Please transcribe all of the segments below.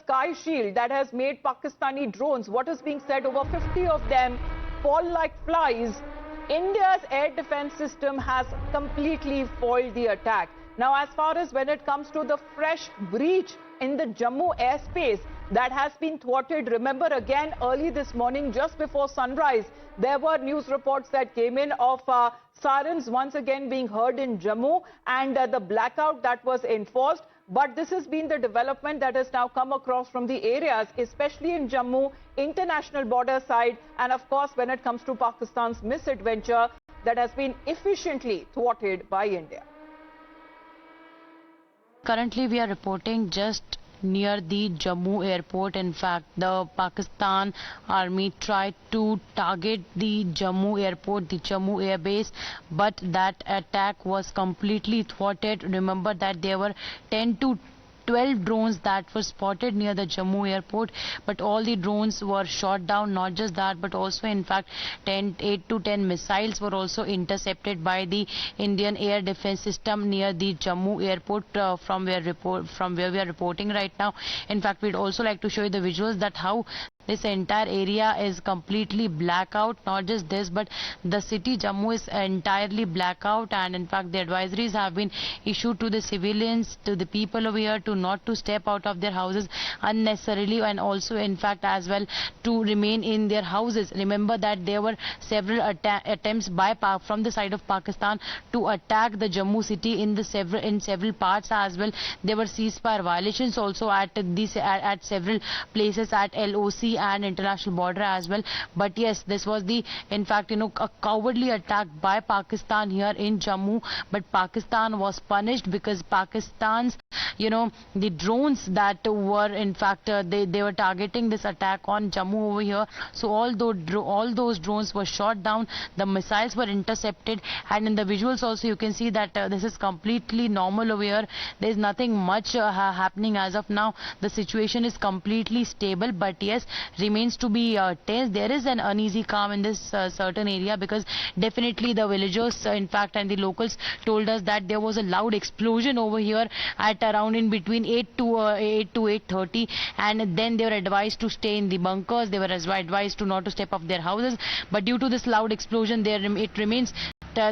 sky shield that has made Pakistani drones, what is being said, over 50 of them fall like flies. India's air defense system has completely foiled the attack. Now, as far as when it comes to the fresh breach in the Jammu airspace that has been thwarted, remember again early this morning, just before sunrise, there were news reports that came in of sirens once again being heard in Jammu and the blackout that was enforced. But this has been the development that has now come across from the areas, especially in Jammu, international border side, and of course when it comes to Pakistan's misadventure that has been efficiently thwarted by India. Currently, we are reporting just near the Jammu airport. In fact, the Pakistan army tried to target the Jammu airport, the Jammu air base, but that attack was completely thwarted. Remember that there were 10 to 12 drones that were spotted near the Jammu airport, but all the drones were shot down. Not just that, but also in fact 8 to 10 missiles were also intercepted by the Indian air defense system near the Jammu airport from where we are reporting right now. In fact, we'd also like to show you the visuals that how this entire area is completely blackout. Not just this, but the city Jammu is entirely blackout, and in fact the advisories have been issued to the civilians, to the people over here, to not to step out of their houses unnecessarily, and also in fact as well to remain in their houses. Remember that there were several attempts from the side of Pakistan to attack the Jammu city in several parts as well. There were ceasefire violations also at several places at LOC and international border as well. But yes, this was in fact a cowardly attack by Pakistan here in Jammu, but Pakistan was punished because Pakistan's the drones that were in fact they were targeting this attack on Jammu over here. So all those drones were shot down, the missiles were intercepted, and in the visuals also you can see that this is completely normal over here. There is nothing much happening as of now. The situation is completely stable, but yes, remains to be tense. There is an uneasy calm in this certain area, because definitely the villagers in fact and the locals told us that there was a loud explosion over here at around in between 8 to 8:30, and then they were advised to stay in the bunkers. They were advised to not to step off their houses, but due to this loud explosion it remains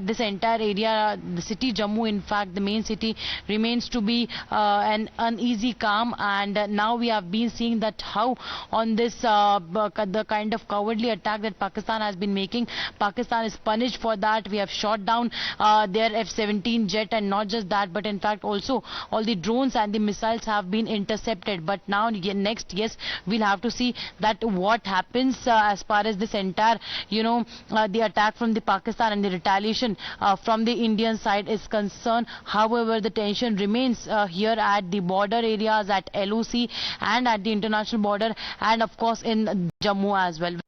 this entire area, the city Jammu, in fact the main city, remains to be an uneasy calm. And now we have been seeing that how on this the kind of cowardly attack that Pakistan has been making, Pakistan is punished for that. We have shot down their F-17 jet, and not just that, but in fact also all the drones and the missiles have been intercepted. But now next, yes, we'll have to see that what happens as far as this entire the attack from the Pakistan and the retaliation from the Indian side is concerned. However, the tension remains here at the border areas, at LOC and at the international border, and of course in Jammu as well.